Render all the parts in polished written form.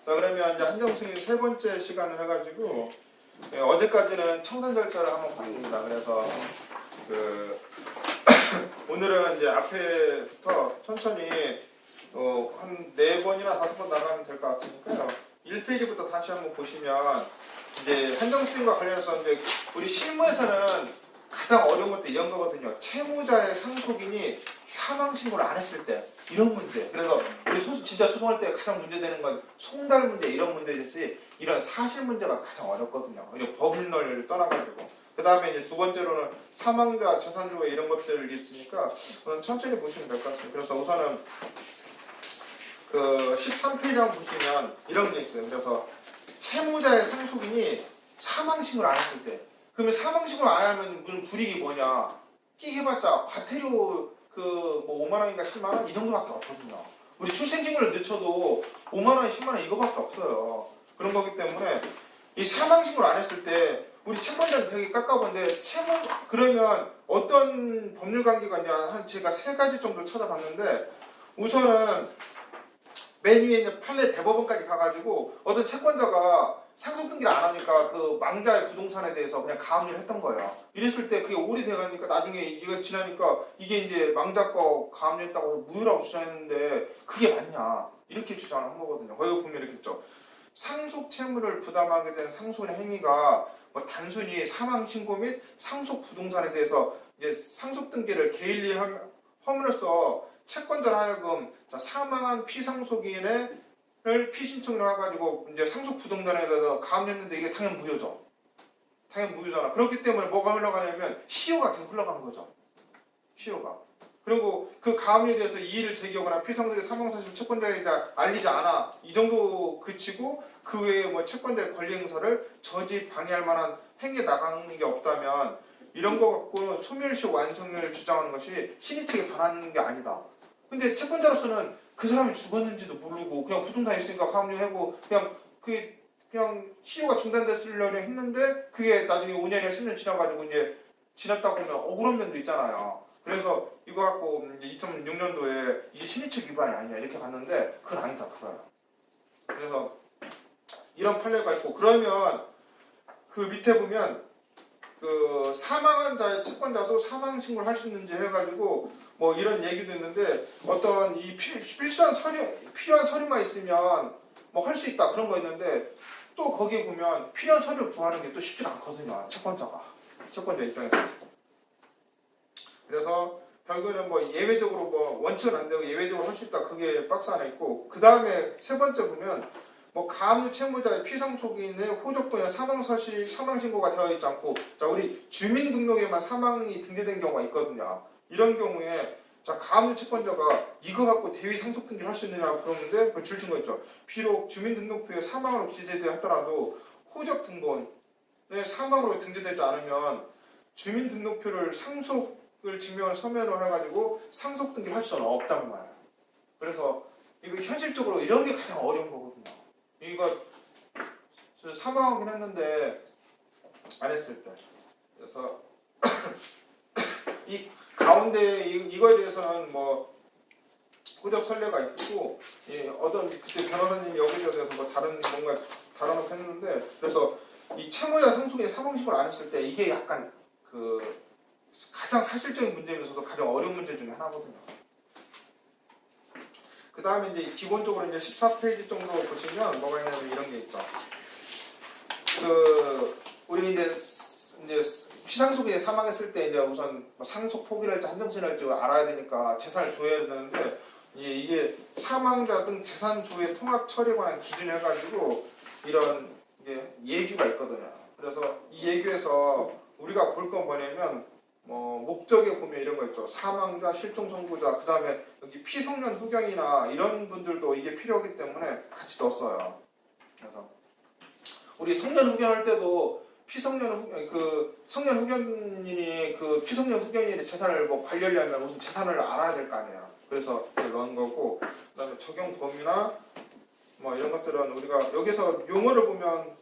자, 그러면 이제 한정승이 세 번째 시간을 해가지고 어제까지는 청산 절차를 한번 봤습니다. 그래서 오늘은 이제 앞에부터 천천히 한 4번이나 5번 나가면 될 것 같으니까요. 1페이지부터 다시 한번 보시면 이제 한정승과 관련해서 이제 우리 실무에서는 가장 어려운 것도 이런 거거든요. 채무자의 상속인이 사망 신고를 안 했을 때 이런 문제. 그래서 우리 진짜 소송할 때 가장 문제되는 건 송달 문제 이런 문제듯이 이런 사실 문제가 가장 어렵거든요. 이런 법률을 떠나가지고. 그 다음에 이제 두 번째로는 사망자 재산조회 이런 것들이 있으니까 천천히 보시면 될 것 같습니다. 그래서 우선은 그 13페이지 한번 보시면 이런 게 있어요. 그래서 채무자의 상속인이 사망 신고를 안 했을 때 그러면 사망신고 안 하면 무슨 불이익이 뭐냐? 끼게 해봤자 과태료 뭐 5만 원인가 10만 원 이 정도밖에 없거든요. 우리 출생신고를 늦춰도 5만 원, 10만 원 이거밖에 없어요. 그런 거기 때문에 이 사망신고를 안 했을 때 우리 채권자는 되게 깎아본데 그러면 어떤 법률 관계가 있냐 한 제가 3가지 정도 찾아봤는데 우선은 맨 위에 있는 판례 대법원까지 가가지고 어떤 채권자가 상속 등기를 안 하니까 그 망자의 부동산에 대해서 그냥 가압류를 했던 거예요. 이랬을 때 그게 오래돼가니까 나중에 이거 지나니까 이게 이제 망자 거 가압류했다고 무효라고 주장했는데 그게 맞냐 이렇게 주장을 한 거거든요. 거기 보면 이렇게 있죠. 상속 채무를 부담하게 된 상속의 행위가 뭐 단순히 사망 신고 및 상속 부동산에 대해서 이제 상속 등기를 게일리 함으로써 채권자로 하여금 사망한 피상속인의 피신청을 해가지고 이제 상속 부동산에 대해서 가압류했는데 이게 당연 무효죠. 당연 무효잖아. 그렇기 때문에 뭐가 흘러가냐면 시효가 계속 흘러간 거죠. 시효가. 그리고 그 가압류에 대해서 이의를 제기하거나 피상속의 사망 사실 채권자에 알리지 않아 이 정도 그치고 그 외에 뭐 채권자의 권리 행사를 저지 방해할 만한 행위에 나가는 게 없다면 이런 거 갖고 소멸시 완성을 주장하는 것이 신의 측에 반하는 게 아니다. 근데 채권자로서는 그 사람이 죽었는지도 모르고 그냥 부동산 있으니까 가압류하고 그냥 시효가 중단됐으려고 했는데 그게 나중에 5년이나 10년 지나가지고 이제 지났다고 하면 억울한 면도 있잖아요. 그래서 이거 갖고 2006년도에 이게 신의측 위반이 아니야 이렇게 갔는데 그건 아니다 그거야. 그래서 이런 판례가 있고 그러면 그 밑에 보면 그 사망한 자의 채권자도 사망 신고를 할 수 있는지 해가지고 뭐 이런 얘기도 있는데 어떤 이 필요한 서류만 있으면 뭐 할 수 있다 그런 거 있는데 또 거기에 보면 필요한 서류를 구하는 게 또 쉽지가 않거든요. 채권자 입장에서. 그래서 결국에는 뭐 예외적으로 뭐 원칙은 안 되고 예외적으로 할 수 있다 그게 박스 하나 있고 그 다음에 세 번째 보면 뭐 가압류 채무자의 피상속인의 호적부에 사망 신고가 되어 있지 않고 자 우리 주민등록에만 사망이 등재된 경우가 있거든요. 이런 경우에 자 가압류 채권자가 이거 갖고 대위 상속 등기를 할 수 있느냐 그러는데 그 줄친 거 있죠. 비록 주민등록부에 사망을 없이 제대하더라도 호적 등본에 사망으로 등재되지 않으면 주민등록표를 상속을 증명할 서면으로 해가지고 상속 등기를 할 수는 없단 말이에요. 그래서 이거 현실적으로 이런 게 가장 어려운 거거든요. 이거 사망하긴 했는데 안 했을 때 그래서 이 가운데 이거에 대해서는 뭐 후적 선례가 있고 어떤 그때 변호사님이 여기에 대해서 뭐 뭔가 다뤄놓고 했는데 그래서 이 채무자 상속의 사망신고를 안 했을 때 이게 약간 그 가장 사실적인 문제면서도 가장 어려운 문제 중에 하나거든요. 그 다음에 이제 기본적으로 이제 14페이지 정도 보시면 뭐가 있냐면 이런 게 있죠. 우리 이제 피상속인이 사망했을 때 이제 우선 상속 포기랄지 한정신할지 알아야 되니까 재산을 조회해야 되는데 이게 사망자 등 재산 조회 통합 처리에 관한 기준 해가지고 이런 예규가 있거든요. 그래서 이 예규에서 우리가 볼 건 뭐냐면 목적에 보면 이런 거 있죠. 사망자, 실종 선고자, 그 다음에 여기 피성년 후견이나 이런 분들도 이게 필요하기 때문에 같이 넣었어요. 그래서 우리 성년 후견할 때도 성년 후견인이 피성년 후견인의 재산을 뭐 관리하려면 무슨 재산을 알아야 될 거 아니에요. 그래서 이걸 넣은 거고, 그 다음에 적용 범위나 뭐 이런 것들은 우리가 여기서 용어를 보면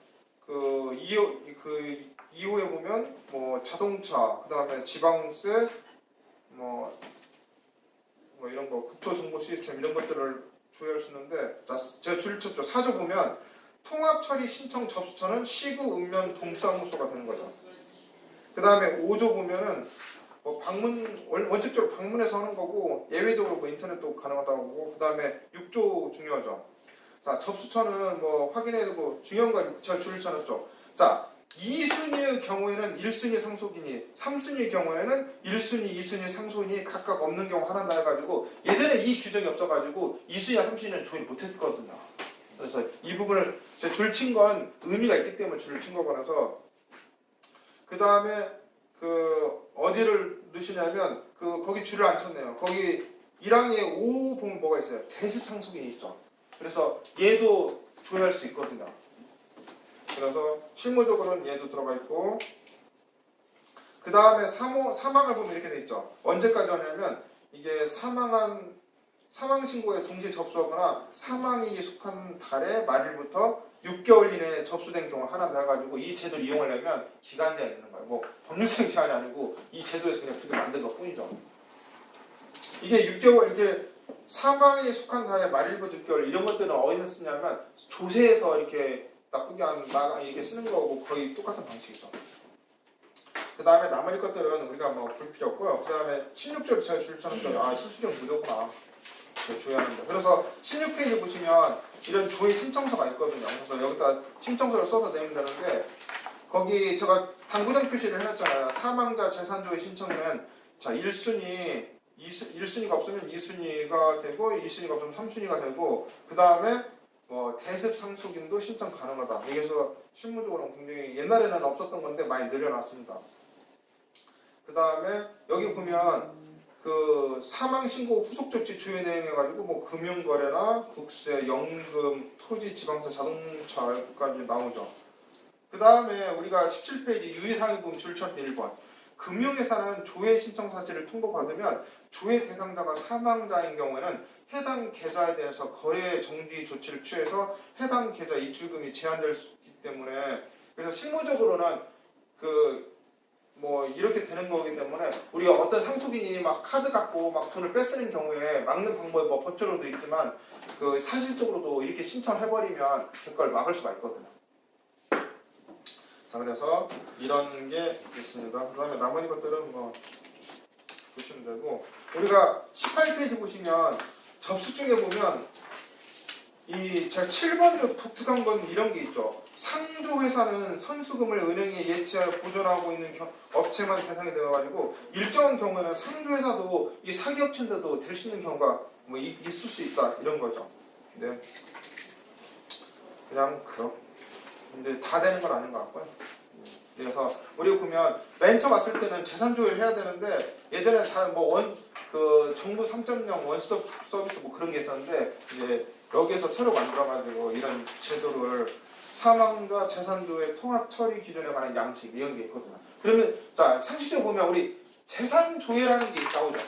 2호에 보면 뭐 자동차, 그 다음에 지방세, 뭐 이런 거 국토정보 시스템 이런 것들을 조회할 수 있는데, 자, 제가 줄을 쳤죠. 4조 보면 통합처리 신청 접수처는 시구 읍면 동사무소가 되는 거죠. 그 다음에 5조 보면은 뭐 방문 원칙적으로 방문해서 하는 거고 예외적으로 뭐 인터넷도 가능하다고 보고 그 다음에 6조 중요하죠. 자 접수처는 뭐 확인해두고 중요한 건 제가 줄을 쳐놨죠. 자 2순위의 경우에는 1순위 상속인이 3순위의 경우에는 1순위, 2순위 상속인이 각각 없는 경우 하나다 해가지고 예전에 이 규정이 없어가지고 2순위와 3순위는 조회 못했거든요. 그래서 이 부분을 제가 줄 친 건 의미가 있기 때문에 줄을 친 거라서 그 다음에 그 어디를 넣으시냐면 그 거기 줄을 안 쳤네요. 거기 1항에 5 보면 뭐가 있어요? 대습 상속인이 있죠. 그래서 얘도 조회할 수 있거든요. 그래서 실무적으로는 얘도 들어가 있고 그 다음에 사망을 보면 이렇게 돼 있죠. 언제까지 하냐면 이게 사망 신고에 동시에 접수하거나 사망인이 속한 달의 말일부터 6개월 이내에 접수된 경우 하나 나가지고 이 제도를 이용하려면 기간 제한이 있는 거예요. 뭐 법률상 제한이 아니고 이 제도에서 그냥 그렇게 만든 것 뿐이죠. 이게 6개월 이렇게 사망인이 속한 달의 말일부터 6개월 이런 것들은 어디서 쓰냐면 조세에서 이렇게 나쁘게 이렇게 쓰는 거하고 거의 똑같은 방식이죠. 그 다음에 나머지 것들은 우리가 뭐 볼 필요 없고요. 그 다음에 16절 제가 줄 쳐놨죠. 아 수수료 무료구나. 조회합니다. 그래서 16페이지 보시면 이런 조회 신청서가 있거든요. 그래서 여기다 신청서를 써서 내면 되는데 거기 제가 당구장 표시를 해놨잖아요. 사망자 재산조회 신청은 자 1순위가 없으면 2순위가 되고 2순위가 없으면 3순위가 되고 그 다음에 뭐 대습 상속인도 신청 가능하다. 여기서 실무적으로는 굉장히 옛날에는 없었던 건데 많이 늘려놨습니다. 그 다음에 여기 보면 그 사망 신고 후속 조치 조회 내용 해가지고 뭐 금융거래나 국세, 연금, 토지, 지방세, 자동차까지 나오죠. 그 다음에 우리가 17페이지 유의사항에 보면 줄첫 1번 금융회사는 조회 신청 사실을 통보받으면 조회 대상자가 사망자인 경우에는 해당 계좌에 대해서 거래 정지 조치를 취해서 해당 계좌 입출금이 제한될 수 있기 때문에 그래서 실무적으로는 뭐 이렇게 되는 거기 때문에 우리가 어떤 상속인이 막 카드 갖고 막 돈을 뺏으는 경우에 막는 방법이 뭐 법적으로도 있지만 그 사실적으로도 이렇게 신청해버리면 그걸 막을 수가 있거든요. 자 그래서 이런 게 있습니다. 그 다음에 나머지 것들은 뭐 보시면 되고 우리가 18페이지 보시면 접수증에 보면 이 제가 7번도 독특한 건 이런 게 있죠. 상조회사는 선수금을 은행에 예치하여 보존하고 있는 업체만 대상이 되어가지고 일정한 경우에는 상조회사도 이 사기업체인데도 될 수 있는 경우가 뭐 있을 수 있다 이런 거죠. 근데 그냥 근데 다 되는 건 아닌 것 같고요. 그래서 우리가 보면 맨 처음 왔을 때는 재산 조회를 해야 되는데 예전에 그 정부 3.0 원스톱 서비스 뭐 그런 게 있었는데 이제 여기에서 새로 만들어가지고 이런 제도를 사망과 재산조회 통합 처리 기준에 관한 양식 이런 게 있거든요. 그러면 자 상식적으로 보면 우리 재산조회라는 게 나오죠.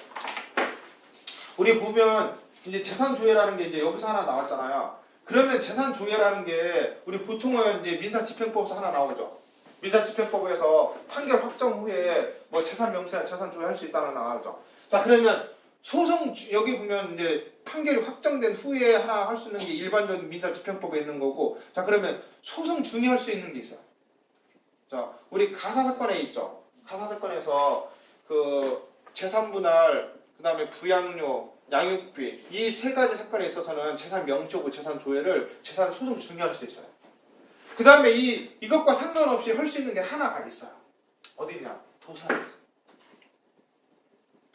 우리 보면 이제 재산조회라는 게 이제 여기서 하나 나왔잖아요. 그러면 재산조회라는 게 우리 보통은 이제 민사집행법에서 하나 나오죠. 민사집행법에서 판결 확정 후에 뭐 재산 명세나 재산 조회할 수 있다는 나오죠. 자 그러면 소송 여기 보면 이제 판결이 확정된 후에 하나 할 수 있는 게 일반적인 민사집행법에 있는 거고 자 그러면 소송 중에 할 수 있는 게 있어요. 자 우리 가사사건에 있죠. 가사사건에서 그 재산분할 그 다음에 부양료 양육비 이 세 가지 사건에 있어서는 재산 명초고 재산 조회를 재산 소송 중에 할 수 있어요. 그 다음에 이것과 상관없이 할 수 있는 게 하나가 있어요. 어디냐? 도산에 있어요.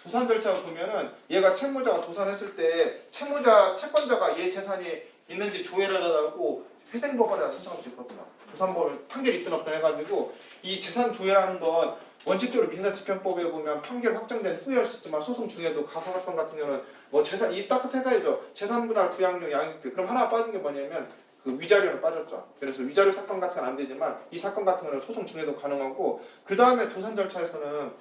도산 절차를 보면은 얘가 채무자가 도산했을 때 채권자가 얘 재산이 있는지 조회를 하라고 회생법원에다 신청할 수 있거든요. 도산법을 판결 있든 없든 해가지고 이 재산 조회라는 건 원칙적으로 민사집행법에 보면 판결 확정된 후에 할 수 있지만 소송 중에도 가사사건 같은 경우는 뭐 재산 이 딱 세 가지죠. 재산분할, 부양료, 양육비. 그럼 하나 빠진 게 뭐냐면 그 위자료는 빠졌죠. 그래서 위자료 사건 같은 건 안 되지만 이 사건 같은 거는 소송 중에도 가능하고 그 다음에 도산 절차에서는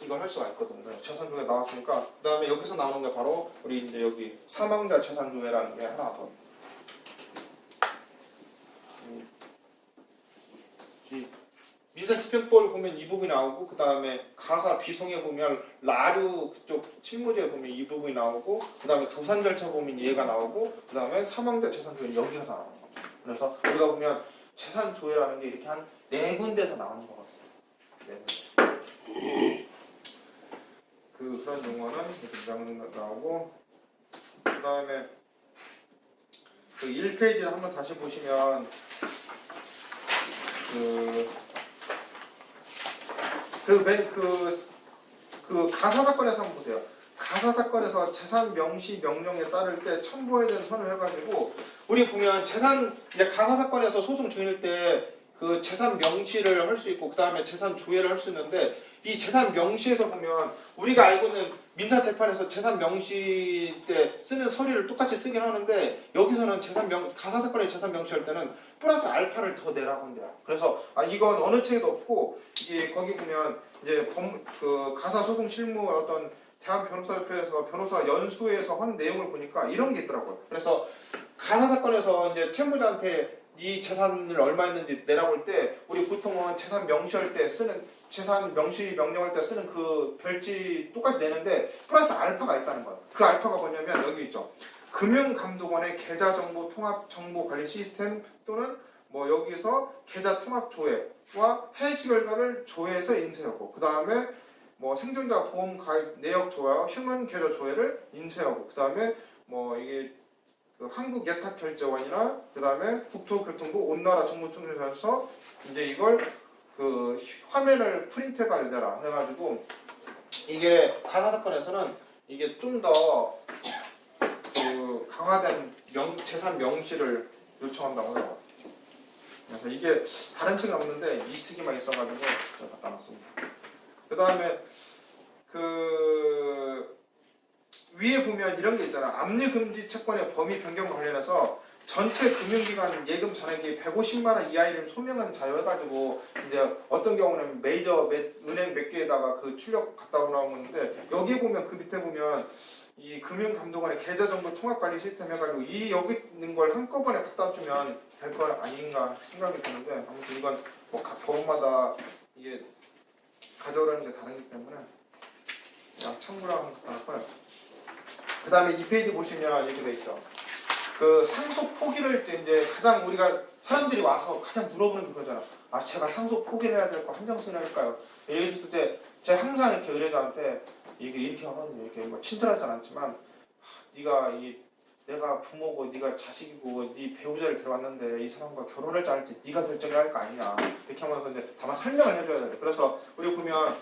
이걸 할 수가 있거든요. 재산조회 나왔으니까 그 다음에 여기서 나오는 게 바로 우리 이제 여기 사망자 재산조회라는 게 하나 더. 민사집행법을 보면 이 부분이 나오고 그 다음에 가사 비송에 보면 라류 그쪽 실무제에 보면 이 부분이 나오고 그 다음에 도산 절차 보면 얘가 나오고 그 다음에 사망자 재산 조회 여기가 다 나오는 거죠. 그래서 우리가 보면 재산 조회라는 게 이렇게 한 4군데서 나오는 것 같아요. 4군데. 그런 용어는 이렇게 나오고 그 다음에 그 1페이지를 한번 다시 보시면 그 가사 사건에서 한번 보세요. 가사 사건에서 재산 명시 명령에 따를 때 첨부해야 되는 선을 해가지고 우리 보면 재산 이제 가사 사건에서 소송 중일 때 그 재산 명시를 할 수 있고 그 다음에 재산 조회를 할 수 있는데 이 재산 명시에서 보면 우리가 알고 있는 민사 재판에서 재산 명시 때 쓰는 서류를 똑같이 쓰긴 하는데 여기서는 가사 사건의 재산 명시할 때는 플러스 알파를 더 내라고 한대요. 그래서 이건 어느 책에도 없고 이게 거기 보면 이제 그 가사 소송 실무 어떤 대한변호사협회에서 변호사 연수에서 한 내용을 보니까 이런 게 있더라고요. 그래서 가사 사건에서 이제 채무자한테 이 재산을 얼마 있는지 내라고 할 때 우리 보통은 재산 명시할 때 쓰는 재산 명시 명령할 때 쓰는 그 별지 똑같이 내는데 플러스 알파가 있다는 거예요. 그 알파가 뭐냐면 여기 있죠. 금융감독원의 계좌정보 통합정보관리 시스템 또는 뭐 여기서 계좌통합 조회와 해지 결과를 조회해서 인쇄하고 그 다음에 뭐 생존자 보험 가입 내역 조회와 휴먼 계좌 조회를 인쇄하고 그 다음에 뭐 이게 그 한국예탁결제원이나 그 다음에 국토교통부 온나라 정보통신사에서 이제 이걸 그 화면을 프린트해가 내라 해가지고 이게 가사 사건에서는 이게 좀 더 그 강화된 재산 명시를 요청한다고 해요. 그래서 이게 다른 책은 없는데 이 책에만 있어가지고 제가 갖다 놨습니다. 그 다음에 그 위에 보면 이런 게 있잖아. 압류금지 채권의 범위 변경 관련해서 전체 금융기관 예금 잔액이 150만 원 이하이면 소명은 자유해가지고 이제 어떤 경우는 메이저 은행 몇 개에다가 그 출력 갖다 나오는데 여기 보면 그 밑에 보면 이 금융감독원의 계좌정보 통합관리 시스템 해가지고 이 여기 있는 걸 한꺼번에 갖다 주면 될 거 아닌가 생각이 드는데 아무튼 이건 뭐 각 법원마다 이게 가져오라는 게 다르기 때문에 그냥 참고로 한번 갖다 놨고요. 그 다음에 이 페이지 보시면 이렇게 돼 있죠. 그 상속 포기를 이제 가장 우리가 사람들이 와서 가장 물어보는 게 그거잖아. 제가 상속 포기를 해야 될까 한정승인 할까요? 이랬을 때 제가 항상 이렇게 의뢰자한테 이렇게 하거든요. 이렇게 뭐 친절하진 않지만 네가 내가 부모고 네가 자식이고 네 배우자를 데려왔는데 이 사람과 결혼할지 안 할지 네가 결정해야 할 거 아니냐 이렇게 하면서 이제 다만 설명을 해줘야 돼요. 그래서 우리 보면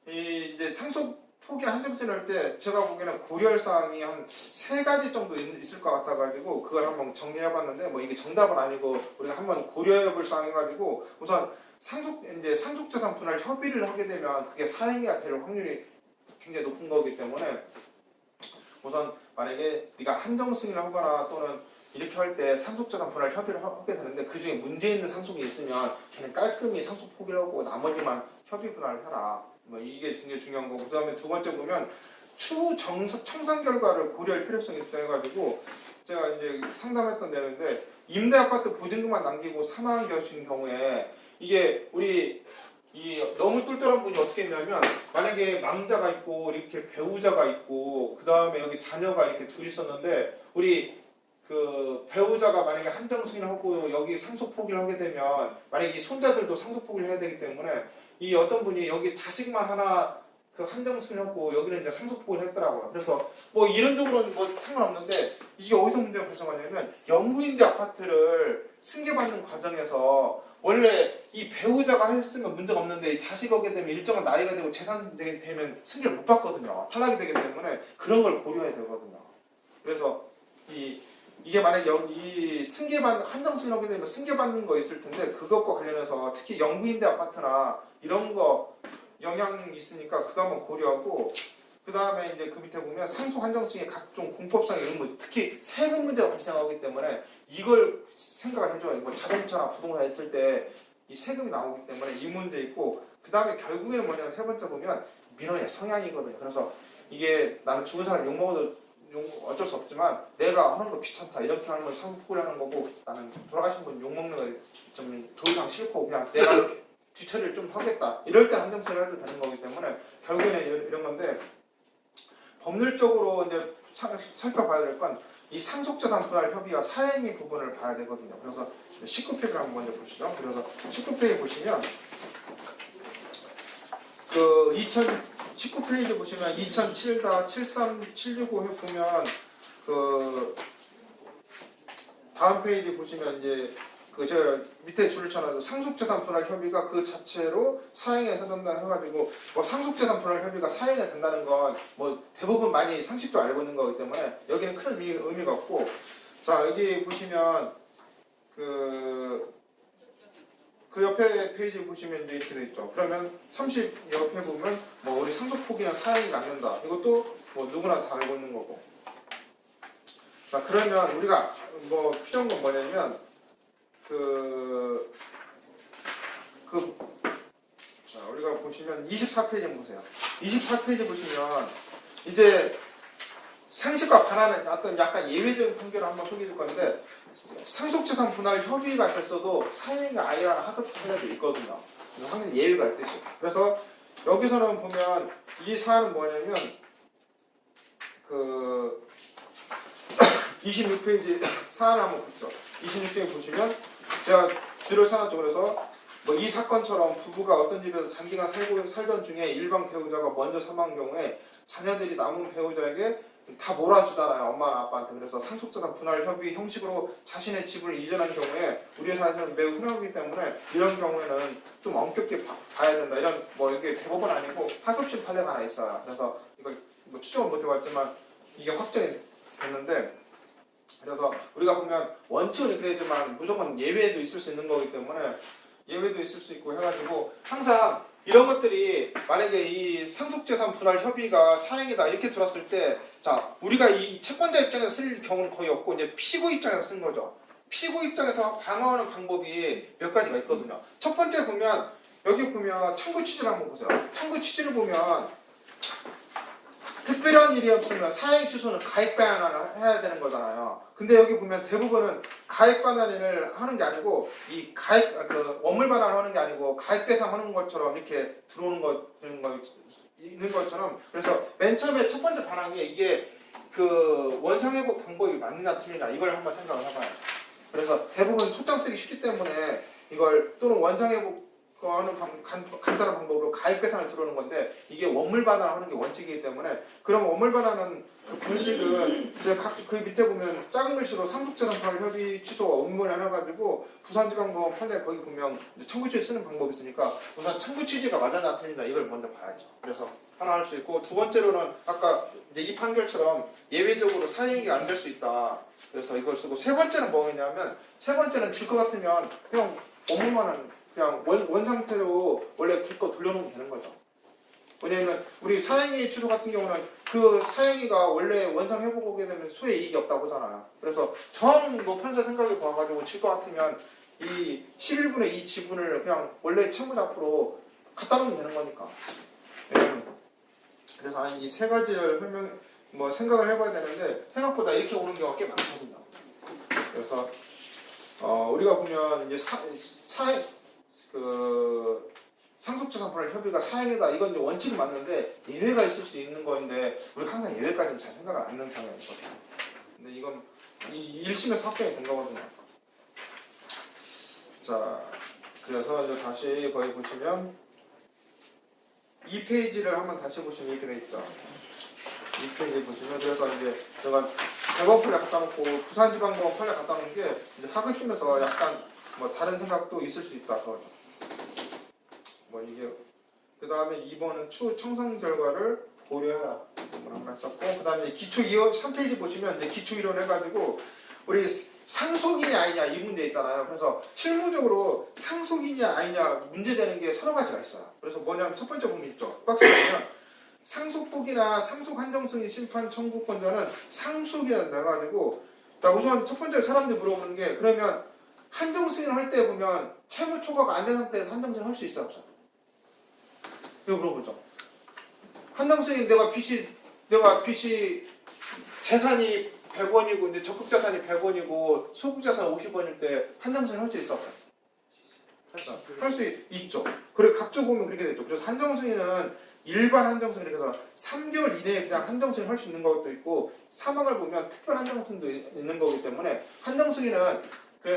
이제 상속 포기나 한정승인 할 때 제가 보기에는 고려할 사항이 한 3가지 정도 있을 것 같아가지고 그걸 한번 정리해봤는데 뭐 이게 정답은 아니고 우리가 한번 고려해볼 사항해가지고 우선 상속재산 분할 협의를 하게 되면 그게 사행위가 될 확률이 굉장히 높은 거기 때문에 우선 만약에 네가 한정승인을 하거나 또는 이렇게 할 때 상속재산 분할 협의를 하게 되는데 그 중에 문제 있는 상속이 있으면 걔는 깔끔히 상속 포기를 하고 나머지만 협의 분할을 해라. 뭐 이게 굉장히 중요한 거고 그 다음에 두 번째 보면 추후 청산 결과를 고려할 필요성이 있다 해가지고 제가 이제 상담했던 내용인데 임대아파트 보증금만 남기고 사망하신 경우에 이게 우리 너무 똘똘한 분이 어떻게 했냐면 만약에 망자가 있고 이렇게 배우자가 있고 그 다음에 여기 자녀가 이렇게 둘이 있었는데 우리 그 배우자가 만약에 한정승인을 하고 여기 상속 포기를 하게 되면 만약에 이 손자들도 상속 포기를 해야 되기 때문에 이 어떤 분이 여기 자식만 하나 그 한정승인을 하고 여기는 이제 상속 포기를 했더라고요. 그래서 뭐 이론적으로는 뭐 상관없는데 이게 어디서 문제가 발생하냐면 영구임대 아파트를 승계받는 과정에서 원래 이 배우자가 했으면 문제가 없는데 이 자식 오게 되면 일정한 나이가 되고 재산 되면 승계를 못 받거든요. 탈락이 되기 때문에 그런 걸 고려해야 되거든요. 그래서 이게 만약에 이 한정승인 하게 되면 승계받는 거 있을 텐데 그것과 관련해서 특히 영구임대 아파트나 이런 거 영향이 있으니까 그거 한번 고려하고 그 다음에 이제 그 밑에 보면 상속 한정승의 각종 공법상 이런 거 특히 세금 문제가 발생하기 때문에 이걸 생각을 해줘요. 뭐 자동차나 부동산 있을 때 이 세금이 나오기 때문에 이 문제 있고 그 다음에 결국에는 뭐냐면 세 번째 보면 민원의 성향이거든요. 그래서 이게 나는 죽은 사람 욕먹어도 어쩔 수 없지만 내가 하는 거 귀찮다 이렇게 하는 건 상속 포기를 하는 거고 나는 돌아가신 분 욕먹는 거 좀 더 이상 싫고 그냥 내가 뒤처리를 좀 하겠다. 이럴 때 한정세를 해도 되는 거기 때문에 결국에는 이런 건데 법률적으로 이제 살펴봐야 될 건 이 상속재산 분할 협의와 사행위 부분을 봐야 되거든요. 그래서 19페이지를 한번 먼저 보시죠. 그래서 19페이지 보시면 그 19페이지 보시면 2007-73765 보면 그 다음 페이지 보시면 이제 그 제가 밑에 줄을 쳐놔서 상속재산 분할 협의가 그 자체로 사행에 된다 해가지고 뭐 상속재산 분할 협의가 사행에 된다는 건 뭐 대부분 많이 상식도 알고 있는 거기 때문에 여기는 큰 의미가 없고 자 여기 보시면 그 옆에 페이지 보시면 이제 이렇게 돼 있죠. 그러면 30 옆에 보면 뭐 우리 상속폭이나 사행이 남는다. 이것도 뭐 누구나 다 알고 있는 거고. 자 그러면 우리가 뭐 필요한 건 뭐냐면 자, 우리가 보시면 24페이지 보세요. 24페이지 보시면 이제 상식과 반하는 어떤 약간 예외적인 판결을 한번 소개해 줄 건데 상속재산 분할 협의가 됐어도 사행이 아니라 하급 판례도 있거든요. 항상 예외가 있듯이. 그래서 여기서는 보면 이 사안은 뭐냐면 그 26페이지 사안을 한번 보시죠. 26페이지 보시면 제가 줄을 써놨죠. 그래서 뭐 이 사건처럼 부부가 어떤 집에서 장기간 살던 중에 일방 배우자가 먼저 사망한 경우에 자녀들이 남은 배우자에게 다 몰아주잖아요. 엄마나 아빠한테. 그래서 상속재산 분할 협의 형식으로 자신의 집을 이전한 경우에 우리 사회에서는 매우 흔하기 때문에 이런 경우에는 좀 엄격히 봐야 된다. 이런 뭐 이게 대법원 아니고 하급심 판례가 하나 있어요. 그래서 이걸 뭐 추정은 못 해봤지만 이게 확정이 됐는데 그래서 우리가 보면 원칙은 이렇게 되지만 무조건 예외도 있을 수 있는 거기 때문에 예외도 있을 수 있고 해가지고 항상 이런 것들이 만약에 이 상속재산 분할 협의가 사행이다 이렇게 들었을 때 자 우리가 이 채권자 입장에서 쓸 경우는 거의 없고 이제 피고 입장에서 쓴 거죠. 피고 입장에서 방어하는 방법이 몇 가지가 있거든요. 첫 번째 보면 여기 보면 청구 취지를 한번 보세요. 청구 취지를 보면 특별한 일이 없으면 사행 취소는 가액 반환을 해야 되는 거잖아요. 근데 여기 보면 대부분은 가액 반환을 하는 게 아니고 이 가액 그 원물 반환을 하는 게 아니고 가액 배상하는 것처럼 이렇게 들어오는 거 있는 것처럼 그래서 맨 처음에 첫 번째 반항이 이게 그 원상회복 방법이 맞느냐 틀리냐 이걸 한번 생각을 해봐요. 그래서 대부분 소장 쓰기 쉽기 때문에 이걸 또는 원상회복 하는 간단한 방법으로 가액 배상을 들어오는 건데 이게 원물 반환하는 게 원칙이기 때문에 그럼 원물 반환은 그 방식은 제가 그 밑에 보면 작은 글씨로 상속재산 분할 협의 취소와 의무를 해놔가지고 부산지방법원 판례 거기 보면 청구 취지 쓰는 방법이 있으니까 우선 청구 취지가 맞았나 틀리나 이걸 먼저 봐야죠. 그래서 하나 할 수 있고 두 번째로는 아까 이제 이 판결처럼 예외적으로 사행이 안 될 수 있다. 그래서 이걸 쓰고 세 번째는 뭐냐면 세 번째는 질 것 같으면 그냥 원물만은 그냥 원 상태로 원래 기껏 돌려놓으면 되는 거죠. 왜냐면 우리 사행위 취소 같은 경우는 그 사행위가 원래 원상 회복하게 되면 소의 이익이 없다고 하잖아요. 그래서 정 뭐 판사 생각이 봐가지고 질 것 같으면 이 11분의 2 지분을 그냥 원래 채무자 앞으로 갖다 놓으면 되는 거니까. 그래서 이 세 가지를 생각을 해봐야 되는데 생각보다 이렇게 오는 경우가 꽤 많거든요. 그래서 우리가 보면 이제 상속재산 분할 협의가 사행이다. 이건 이제 원칙이 맞는데 예외가 있을 수 있는 거인데 우리가 항상 예외까지는 잘 생각을 안 하는 경향이 있거든요. 근데 이건 이 1심에서 확정이 된 거거든요. 자, 그래서 이제 다시 거기 보시면 2페이지를 한번 다시 보시면 이렇게 돼 있죠. 2페이지 보시면 그래서 이제 제가 대법원 판례 갖다 놓고 부산지방법원 판례 갖다 놓은 게 이제 하급심에서 약간 뭐 다른 생각도 있을 수 있다. 그거죠. 뭐 이게 그 다음에 2번은 추후 청산 결과를 고려해라 한번 썼고 그 다음에 기초 3페이지 보시면 이제 기초 이론 해가지고 우리 상속이냐 아니냐 이 문제 있잖아요. 그래서 실무적으로 상속이냐 아니냐 문제되는 게 서너 가지가 있어요. 그래서 뭐냐면 첫 번째 부분 있죠. 박스에 보면 상속폭이나 상속 한정승인 심판 청구권자는 상속이라 해가지고 자 우선 첫 번째 사람들이 물어보는 게 그러면 한정승인을 할 때 보면 채무 초과가 안 된 상태에서 한정승인을 할 수 있어요 없어요? 이거 물어보죠. 한정승인 내가 빚이 재산이 100원이고 이제 적극 자산이 100원이고 소극 자산 50원일 때 한정승인 할 수 있어 없어요? 할 수 있죠. 그리고 각주 보면 그렇게 되죠. 그래서 한정승인은 일반 한정승인 그래서 3개월 이내에 그냥 한정승인 할 수 있는 것도 있고 사망을 보면 특별 한정승도 있는 거기 때문에 한정승인은 그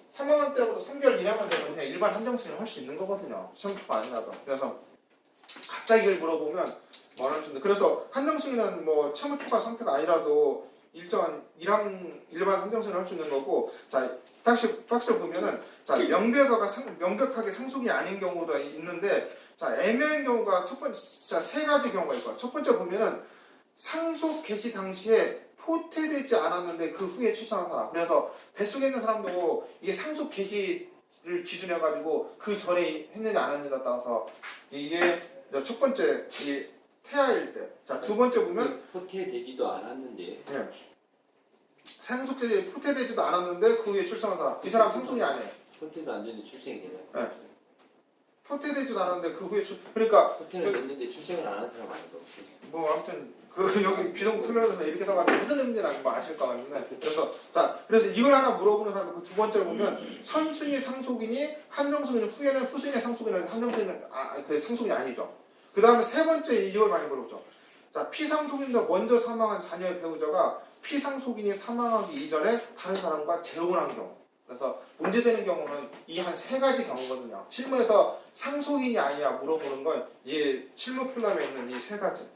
사망한 때보다 3개월 이내만 되면 그냥 일반 한정승인 할 수 있는 거거든요. 시험 초과 아니라도. 그래서 갑자기 이걸 물어보면 말할 수 있는데 그래서 한정승인은 뭐 채무 초과 상태가 아니라도 일정한 일반 한정승인을 할 수 있는 거고 자 박스를 보면은 자 명백하게 상속이 아닌 경우도 있는데 자 애매한 경우가 첫 번째 자 세 가지 경우가 있고요. 첫 번째 보면은 상속 개시 당시에 포태되지 않았는데 그 후에 출산한 사람. 그래서 뱃속에 있는 사람도 이게 상속 개시를 기준해 가지고 그 전에 했느냐 안 했느냐에 따라서 이게 첫 번째 이 태아일 때. 자 두 번째 보면 포태되지도 않았는데. 네. 상속되지 포태되지도 않았는데 그 후에 출산한 사람. 이 사람 상속이 아니에요. 포태도 안 됐는데 출생이 되나요? 네. 포태되지도 않았는데 그 후에 그러니까 포태는 됐는데 출생을 안 한 사람 아니고. 뭐 아무튼 그 여기 비동 표현에서 이렇게 써가지고 무슨 의미인지 뭐 아실까 말인데 그래서 이걸 하나 물어보는 사람 그 두 번째로 보면 선순위 상속인이 한정승인 후에는 후순위 상속인은 한정승인 그 상속이 아니죠. 그 다음에 세 번째 이걸 많이 물어보죠. 자 피상속인도 먼저 사망한 자녀의 배우자가 피상속인이 사망하기 이전에 다른 사람과 재혼을 한 경우. 그래서 문제되는 경우는 이 한 세 가지 경우거든요. 실무에서 상속인이 아니냐 물어보는 건 이 실무 플람에 있는 이 세 가지.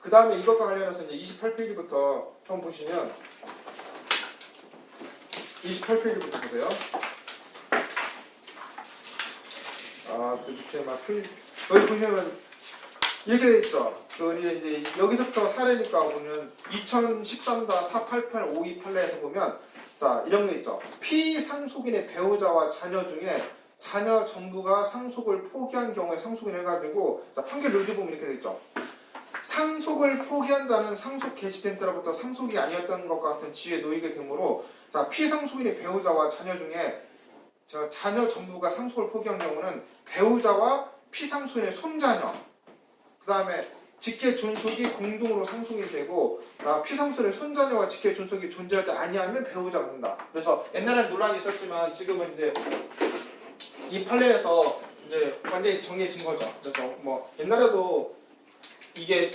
그 다음에 이것과 관련해서 이제 28페이지부터 한번 보시면 28페이지부터 보세요. 그 밑에 막 여기 보시면 이렇게 돼 있죠. 그 이제 여기서부터 사례니까 보면 2013-488-528에서 보면 자 이런 게 있죠. 피상속인의 배우자와 자녀 중에 자녀 전부가 상속을 포기한 경우에 상속인 해가지고 자 판결 요지 보면 이렇게 돼 있죠. 상속을 포기한 자는 상속 개시된 때로부터 상속이 아니었던 것과 같은 지위에 놓이게 되므로 자 피상속인의 배우자와 자녀 중에 자녀 전부가 상속을 포기한 경우는 배우자와 피상속인의 손자녀 그 다음에 직계 존속이 공동으로 상속이 되고 피상속인의 손자녀와 직계 존속이 존재하지 아니하면 배우자가 된다. 그래서 옛날에는 논란이 있었지만 지금은 이제 이 판례에서 이제 완전히 정해진 거죠. 그래서 뭐 옛날에도 이게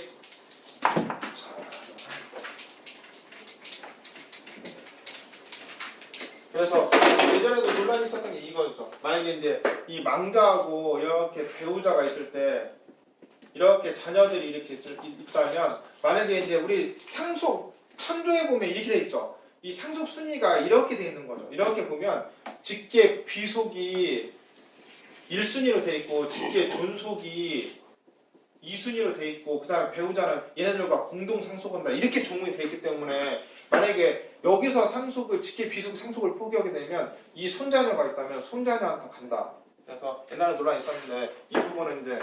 그래서 예전에도 논란이 있었던 게 이거죠. 만약에 이제 이 망자하고 이렇게 배우자가 있을 때 이렇게 자녀들이 이렇게 있다면 만약에 이제 우리 상속 천조에 보면 이렇게 돼 있죠. 이 상속 순위가 이렇게 돼 있는 거죠. 이렇게 보면 직계 비속이 1순위로 돼 있고 직계 존속이 2순위로 돼 있고 그 다음에 배우자는 얘네들과 공동 상속한다 이렇게 조문이 돼 있기 때문에 만약에 여기서 상속을 직계 비속 상속을 포기하게 되면 이 손자녀가 있다면 손자녀한테 간다. 그래서 옛날에 논란이 있었는데 이 부분은 이제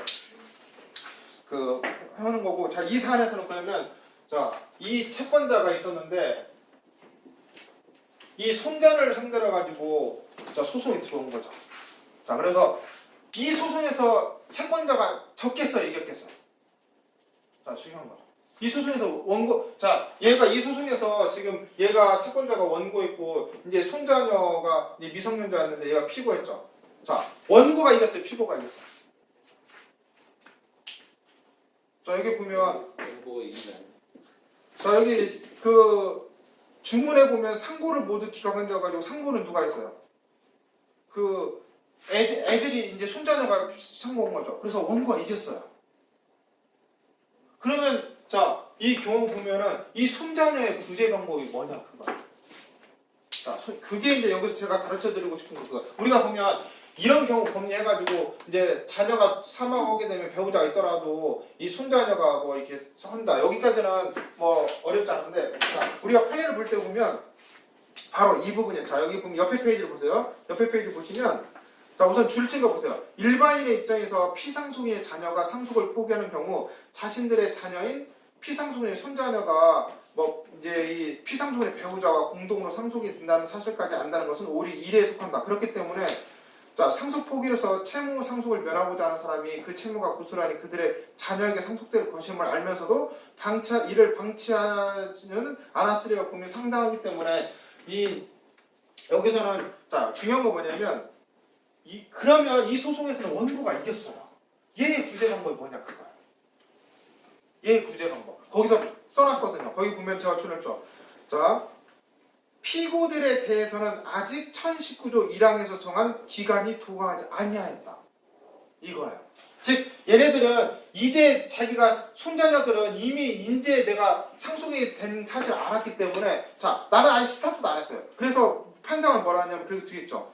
그 하는 거고 자 이 사안에서는 그러면 자 이 채권자가 있었는데 이 손자를 상대로 가지고 자 소송이 들어온 거죠. 자 그래서 이 소송에서 채권자가 졌겠어요, 이겼겠어요? 자, 중요한 거죠. 이 소송에서 자, 얘가 이 소송에서 지금 얘가 채권자가 원고했고, 이제 손자녀가 이제 미성년자였는데 얘가 피고했죠. 자, 원고가 이겼어요, 피고가 이겼어요. 자, 여기 보면, 원고가 이기나요? 자, 여기 그 주문에 보면 상고를 모두 기각한다가지고 상고는 누가 있어요? 그 애들이 이제 손자녀가 상고한 거죠. 그래서 원고가 이겼어요. 그러면 자, 이 경우 보면은 이 손자녀의 구제 방법이 뭐냐 그거. 자, 그게 이제 여기서 제가 가르쳐 드리고 싶은 거. 우리가 보면 이런 경우 법리해가지고 이제 자녀가 사망하게 되면 배우자가 있더라도 이 손자녀가 뭐 이렇게 한다. 여기까지는 뭐 어렵지 않은데, 자, 우리가 판례를 볼 때 보면 바로 이 부분이에요. 자, 여기 보면 옆에 페이지를 보세요. 옆에 페이지 보시면. 자 우선 줄친 거 보세요. 일반인의 입장에서 피상속인의 자녀가 상속을 포기하는 경우 자신들의 자녀인 피상속인의 손자녀가 뭐 이제 이 피상속인의 배우자와 공동으로 상속이 된다는 사실까지 안다는 것은 오리 일에 속한다. 그렇기 때문에 자 상속 포기로서 채무 상속을 면하고자 하는 사람이 그 채무가 고스란히 그들의 자녀에게 상속될 것임을 알면서도 이를 방치하지는 않았으리라 보면 상당하기 때문에 이 여기서는 자 중요한 거 뭐냐면 그러면 이 소송에서는 원고가 이겼어요. 얘의 구제 방법이 뭐냐 그거야. 얘의 구제 방법. 거기서 써놨거든요. 거기 보면 제가 출했죠. 자, 피고들에 대해서는 아직 1019조 1항에서 정한 기간이 도하지 아니하였다. 이거예요. 즉 얘네들은 이제 자기가 손자녀들은 이미 이제 내가 상속이 된 사실을 알았기 때문에 자 나는 아직 스타트도 안 했어요. 그래서 판사가 뭐라 하냐면 그렇게 뒤겠죠.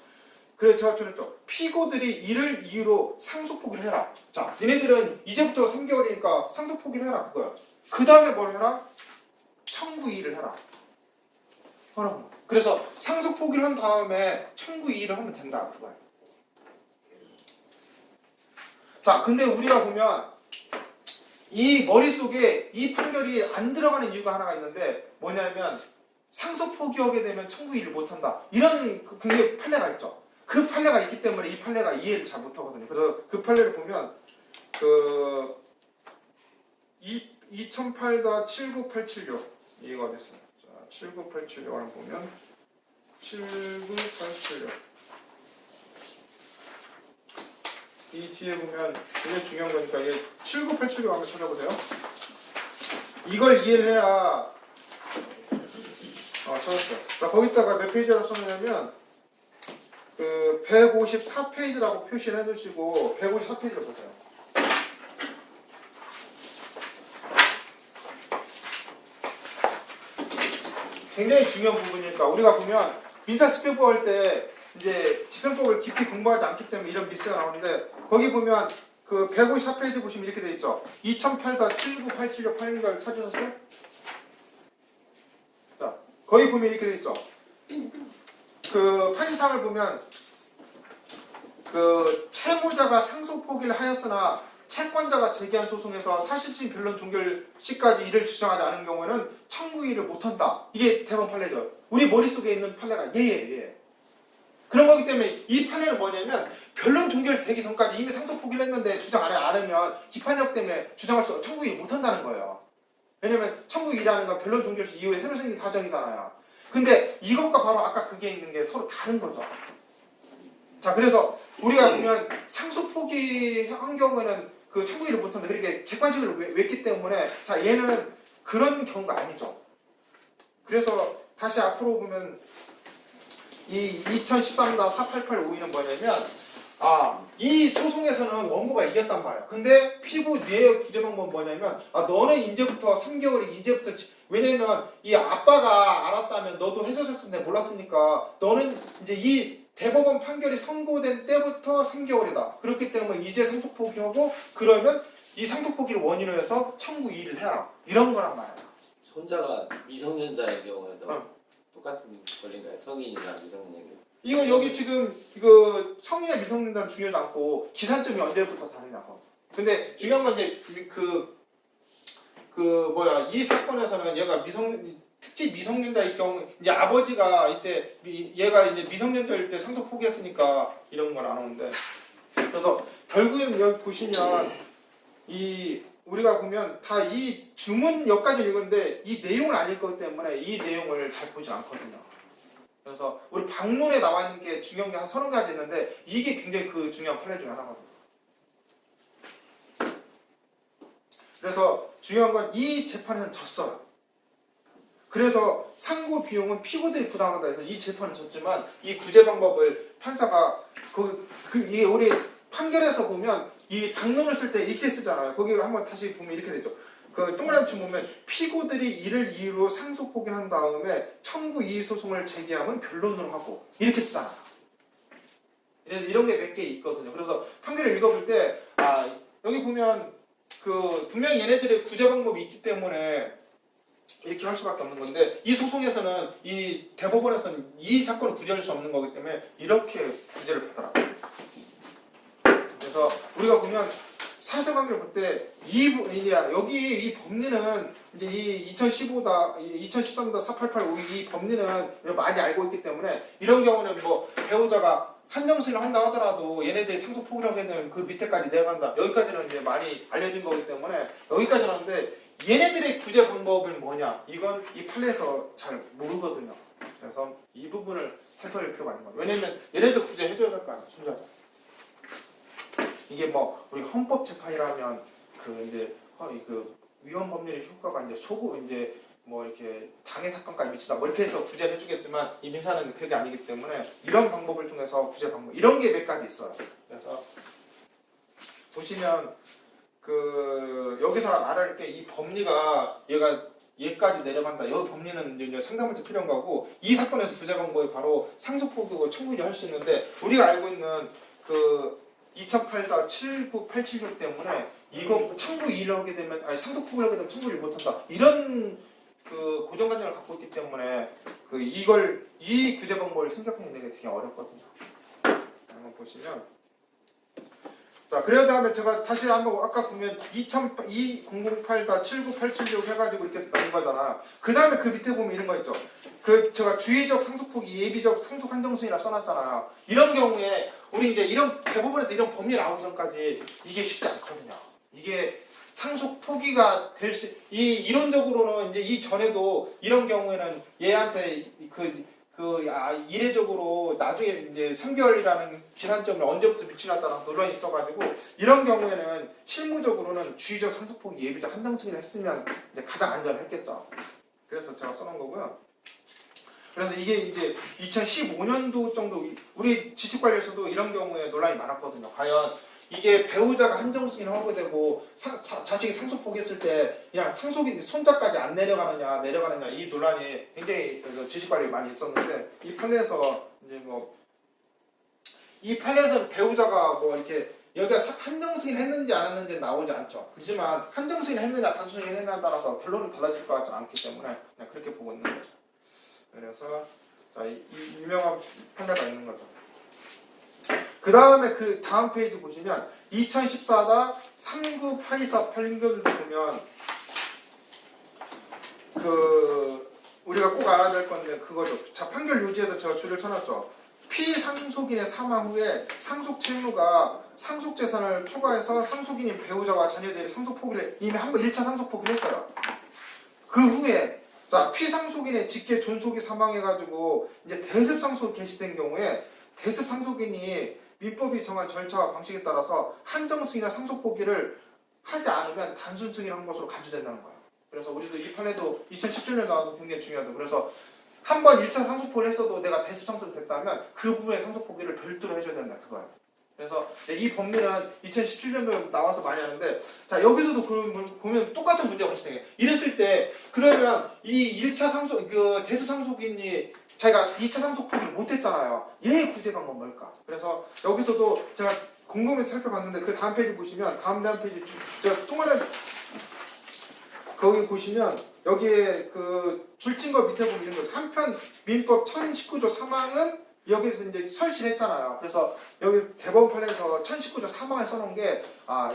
그래서 제가 줄였죠. 피고들이 이를 이유로 상속 포기를 해라. 자 얘네들은 이제부터 3개월이니까 상속 포기를 해라 그거야. 그 다음에 뭘 해라? 청구 이의를 해라. 그럼 그래서 상속 포기를 한 다음에 청구 이의를 하면 된다 그거야. 자, 근데 우리가 보면 이 머릿속에 이 판결이 안 들어가는 이유가 하나가 있는데 뭐냐면 상속 포기하게 되면 청구 이의를 못한다. 이런 굉장히 판례가 있죠. 그 판례가 있기 때문에 이 판례가 이해를 잘 못하거든요. 그래서 그 판례를 보면 그 2008-79876 이해가 됐어요. 자, 79876을 보면 79876 이 뒤에 보면 굉장히 중요한 거니까 얘 79876 한번 찾아보세요. 이걸 이해를 해야 찾았어요. 자 거기다가 몇 페이지라고 써놓냐면 그 154페이지라고 표시를 해주시고 154페이지를 보세요. 굉장히 중요한 부분이니까 우리가 보면 민사집행법 할 때 이제 집행법을 깊이 공부하지 않기 때문에 이런 미스가 나오는데 거기 보면 그 154페이지 보시면 이렇게 돼 있죠. 2008-79876 찾으셨어요? 자, 거기 보면 이렇게 돼 있죠. 그 판시상을 보면 그 채무자가 상속 포기를 하였으나 채권자가 제기한 소송에서 사실심 변론 종결 시까지 이를 주장하지 않은 경우에는 청구이의를 못한다. 이게 대법원 판례죠. 우리 머릿속에 있는 판례가 얘. 그런 거기 때문에 이 판례는 뭐냐면 변론 종결되기 전까지 이미 상속 포기를 했는데 주장 안 하면 기판력 때문에 주장할 수 청구이의 못한다는 거예요. 왜냐면 청구이의라는 건 변론 종결 시 이후에 새로 생긴 사정이잖아요. 근데 이것과 바로 아까 그게 있는 게 서로 다른 거죠. 자, 그래서 우리가 보면 상속 포기한 경우에는 그 청구이의를 못한다. 그렇게 객관식으로 냈기 때문에 자 얘는 그런 경우가 아니죠. 그래서 다시 앞으로 보면 이 2013-48852는 뭐냐면 이 소송에서는 원고가 이겼단 말이야. 근데 피고 뇌의 구제 방법은 뭐냐면 너는 이제부터 3개월이 이제부터 왜냐면 이 아빠가 알았다면 너도 해서졌는데 몰랐으니까 너는 이제 이 대법원 판결이 선고된 때부터 3개월이다. 그렇기 때문에 이제 상속 포기하고 그러면 이 상속 포기를 원인으로 해서 청구 이의를 해라. 이런 거란 말이야. 손자가 미성년자의 경우에도 똑같은 권리인가요? 성인이나 미성년자. 이거 여기 지금 이거 성인의 미성년자는 중요하지 않고 기산점이 언제부터 다르냐고. 근데 중요한 건 이제 이 사건에서는 얘가 특히 미성년자일 경우 이제 아버지가 이때 얘가 이제 미성년자일 때 상속 포기했으니까 이런 건 안 오는데 그래서 결국엔 여기 보시면 우리가 보면 다 이 주문 여기까지 읽었는데 이 내용을 안 읽기 때문에 이 내용을 잘 보지 않거든요. 그래서 우리 방문에 나와 있는 게 중요한 게 한 30가지 있는데 이게 굉장히 그 중요한 판례 중에 하나거든요. 그래서 중요한 건 이 재판에서는 졌어요. 그래서 상고 비용은 피고들이 부담한다 해서 이 재판은 졌지만 이 구제 방법을 판사가 이게 우리 판결에서 보면 이 당론을 쓸 때 이렇게 쓰잖아요. 거기 한번 다시 보면 이렇게 되죠. 그 동그라미 보면 피고들이 이를 이유로 상속 포기한 다음에 청구 이의 소송을 제기하면 변론을 하고 이렇게 쓰잖아요. 이런 게 몇 개 있거든요. 그래서 판결을 읽어볼 때 여기 보면 분명히 얘네들의 구제 방법이 있기 때문에 이렇게 할 수밖에 없는 건데 이 소송에서는 이 대법원에서는 이 사건을 구제할 수 없는 거기 때문에 이렇게 구제를 받더라고요. 그래서 우리가 보면 사실관계를 볼 때 여기 이 법리는 이제 이 2013-48852 이 법리는 많이 알고 있기 때문에 이런 경우는 뭐 배우자가 한정수를 한다 하더라도 얘네들이 상속 포기라고 해도 그 밑에까지 내려간다. 여기까지는 이제 많이 알려진 거기 때문에 여기까지는 하는데 얘네들의 구제 방법은 뭐냐? 이건 이 판례에서 잘 모르거든요. 그래서 이 부분을 살펴볼 필요가 있는 거예요. 왜냐면 얘네들 구제해줘야 될 거 아니야, 손자들. 이게 뭐 우리 헌법 재판이라면 그 이제 그 위헌 법률의 효과가 이제 소구 이제 뭐 이렇게 당해 사건까지 미치다 뭐 이렇게 해서 구제를 해주겠지만 이 민사는 그게 아니기 때문에 이런 방법을 통해서 구제 방법 이런 게 몇 가지 있어요. 그래서 보시면 그 여기서 알아야 게 이 법리가 얘까지 내려간다. 여기 법리는 이제 상담할 때 필요한 거고 이 사건에서 구제 방법이 바로 상속포기고 청구를 할 수 있는데 우리가 알고 있는 그 2008-79876 때문에 이거 청구 일을 하게 되면 아니 상속포기를 하게 되면 청구를 못한다. 이런 그 고정관념을 갖고 있기 때문에 그 이 구제 방법을 생각해내는 게 되게 어렵거든요. 한번 보시면 자 그런 다음에 제가 다시 한번 아까 보면 2008-79876 해가지고 이렇게 나온 거잖아. 그 다음에 그 밑에 보면 이런 거 있죠. 그 제가 주의적 상속포기 예비적 상속 한정승이라 써놨잖아요. 이런 경우에 우리 이제 이런 대법원에서 이런 법률 나오기 전까지 이게 쉽지 않거든요. 이게 상속 포기가 될 수, 이론적으로는 이제 이 전에도 이런 경우에는 얘한테 이례적으로 나중에 이제 3개월이라는 기산점을 언제부터 미치놨다는 논란이 있어가지고 이런 경우에는 실무적으로는 주의적 상속 포기 예비적 한정승인을 했으면 이제 가장 안전했겠죠. 그래서 제가 써놓은 거고요. 그래서 이게 이제 2015년도 정도 우리 지식관리에서도 이런 경우에 논란이 많았거든요. 과연 이게 배우자가 한정승인 허가되고 자식이 상속 포기했을 때 그냥 상속이 손자까지 안 내려가느냐 이 논란이 굉장히 지식관리에 많이 있었는데 이 판례에서 이제 뭐 이 판례에서 배우자가 뭐 이렇게 여기가 한정승인 했는지 안 했는지 나오지 않죠. 그렇지만 한정승인 했느냐 단순히 했느냐에 따라서 결론은 달라질 것 같지 않기 때문에 그냥 그렇게 보고 있는 거죠. 그래서 자, 이 유명한 판례가 있는 거죠. 그 다음에 그 다음 페이지 보시면 2014-39824 판결을 보면 그 우리가 꼭 알아야 될 건데 그거죠. 자 판결 요지에서 제가 줄을 쳐놨죠. 피상속인의 사망 후에 상속 채무가 상속 재산을 초과해서 상속인인 배우자와 자녀들이 상속 포기를 이미 한번 1차 상속 포기를 했어요. 그 후에 자 피상속인의 직계 존속이 사망해가지고 이제 대습 상속이 개시된 경우에 대습 상속인이 민법이 정한 절차와 방식에 따라서 한정승이나 상속 포기를 하지 않으면 단순 승인한 것으로 간주된다는 거예요. 그래서 우리도 이 판례도 2017년 나와서 굉장히 중요하죠. 그래서 한 번 1차 상속 포기를 했어도 내가 대습 상속이 됐다면 그 부분의 상속 포기를 별도로 해줘야 된다 그거예요. 그래서 이 법리는 2017년도에 나와서 많이 하는데 자 여기서도 보면 똑같은 문제가 발생해. 이랬을 때 그러면 이 1차 상속 그 대습 상속인이 자기가 2차 상속 포기를 못했잖아요. 얘의 구제 방법은 뭘까? 그래서 여기서도 제가 곰곰이 살펴봤는데 그 다음 페이지 보시면 다음 페이지 제가 통화를 거기 보시면 여기에 그 줄친 거 밑에 보면 이런 거죠. 한편 민법 1019조 3항은 여기서 이제 설실했잖아요. 그래서 여기 대법원 판례에서 1019조 3항을 써놓은 게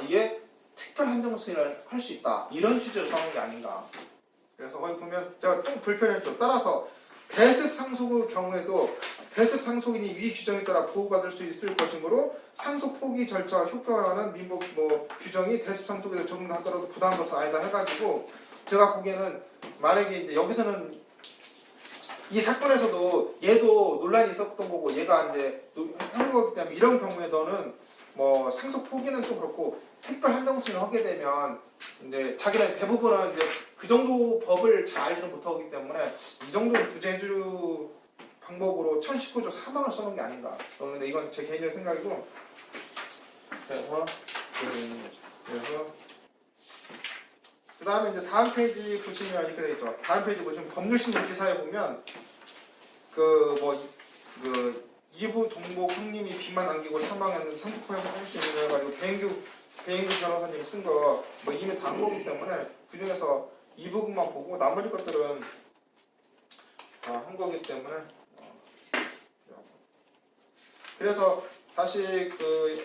이게 특별 한정승인을 할 수 있다 이런 취지로 써놓은 게 아닌가. 그래서 거기 보면 제가 좀 불편했죠. 따라서 대습 상속의 경우에도 대습 상속인이 위 규정에 따라 보호받을 수 있을 것이므로 상속 포기 절차와 효과라는 민법 규정이 대습 상속에 적용하더라도 부당한 것은 아니다 해가지고 제가 보기에는 만약에 이제 여기서는 이 사건에서도 얘도 논란이 있었던 거고 얘가 이제 한 거기 때문에 이런 경우에 너는 뭐 상속 포기는 좀 그렇고 특별 한정승을 하게 되면 이제 자기는 대부분은 이제 그 정도 법을 잘 알지는 못하기 때문에 이 정도는 구제해줄 방법으로 1019조 3항을 써놓은 게 아닌가. 근데 이건 제 개인적인 생각이고 그래서 그 다음에 이제 다음 페이지 보시면 이렇게 돼 있죠. 다음 페이지 보시면 법률신문 기사에 보면 이부 동복 형님이 비만 남기고 사망했는 상속포기를 할 수 있는 거 해가지고 배인규 변호사님이 쓴 거 뭐 이미 다른 거기 때문에 그 중에서 이 부분만 보고 나머지 것들은 한 거기 때문에 그래서 다시 그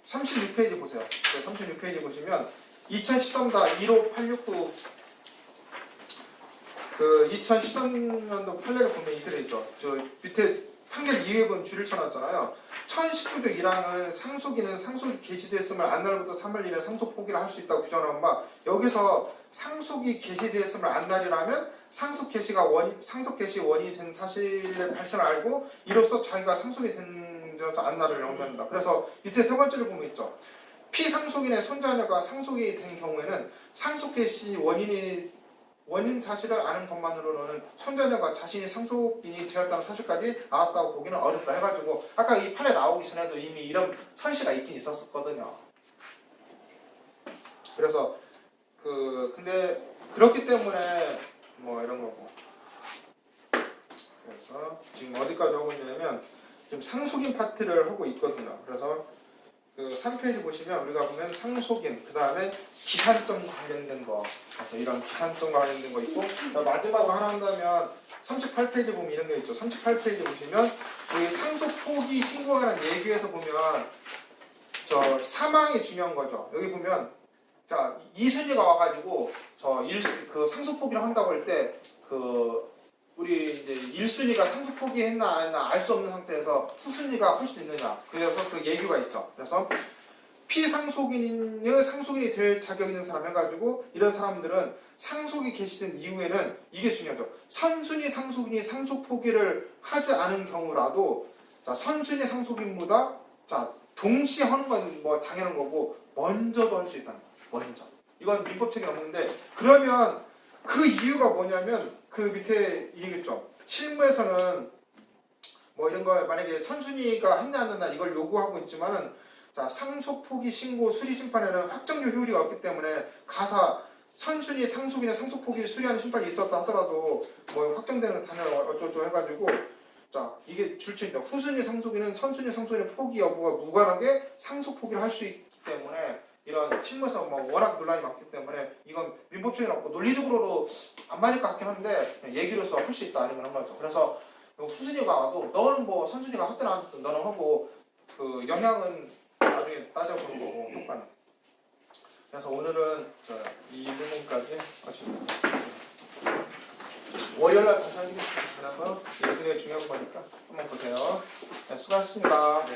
36페이지 보세요. 36페이지 보시면 2013-15869 그 2013년도 판례를 보면 이렇게 돼 있죠. 저 밑에 판결 이유에 보면 줄을 쳐놨잖아요. 1019조 1항은 상속인은 상속이 개시되었음을 안날부터 3일 이내 상속 포기를 할 수 있다고 규정한 바 여기서 상속이 개시되었음을 안날이라면 상속 개시 원인이 된 사실의 발생을 알고 이로써 자기가 상속이 된 생겨서 안나를 영면한다. 그래서 밑에 세 번째를 보면 있죠. 피상속인의 손자녀가 상속이 된 경우에는 상속 개시 원인 사실을 아는 것만으로는 손자녀가 자신이 상속인이 되었다는 사실까지 알았다고 보기는 어렵다 해가지고 아까 이 판에 나오기 전에도 이미 이런 설시가 있긴 있었거든요. 그래서 근데 그렇기 때문에 뭐 이런 거고. 그래서 지금 어디까지 하고 있냐면 지금 상속인 파트를 하고 있거든요. 그래서 그 3페이지 보시면 우리가 보면 상속인, 그 다음에 기산점과 관련된 거, 그래서 이런 기산점과 관련된 거 있고, 마지막으로 하나 한다면 38페이지 보면 이런 게 있죠. 38페이지 보시면 우리 상속 포기 신고하는 예규에서 보면 저 사망이 중요한 거죠. 여기 보면 자 이순위가 와가지고 그 상속 포기를 한다고 할 때 우리 이제 1순위가 상속 포기했나 안 했나 알 수 없는 상태에서 후순위가 할 수 있느냐. 그래서 그 예규가 있죠. 그래서 피상속인의 상속인이 될 자격 있는 사람 해가지고 이런 사람들은 상속이 개시된 이후에는 이게 중요하죠. 선순위 상속인이 상속 포기를 하지 않은 경우라도 자 선순위 상속인보다 자 동시에 하는 건 뭐 당연한 거고 먼저 할 수 있다는 거예요. 먼저. 이건 민법책에 없는데 그러면 그 이유가 뭐냐면 그 밑에 얘기했죠. 실무에서는 뭐 이런 걸 만약에 선순위가 했냐 안 했냐 이걸 요구하고 있지만은 자 상속 포기 신고 수리 심판에는 확정적 효력이 없기 때문에 가사 선순위 상속인의 상속 포기를 수리하는 심판이 있었다 하더라도 뭐 확정되는 단열 어쩌고 해가지고 자 이게 줄치입니다. 후순위 상속인은 선순위 상속인의 포기 여부와 무관하게 상속 포기를 할 수 있기 때문에 이런 실무에서 뭐 워낙 논란이 많기 때문에 이건 민법적인 없고 논리적으로도 안 맞을 것 같긴 한데 얘기로서 할 수 있다 아니면 한 거죠. 그래서 후순위가 와도 너는 뭐 선순위가 하든 안 하든 너는 하고 그 영향은 나중에 따져보는 거고 효과는. 그래서 오늘은 이 부분까지 하시면 되겠습니다. 월요일날 다시 하겠습니다. 그래서 이게 되게 중요한 거니까 한번 보세요. 네, 수고하셨습니다.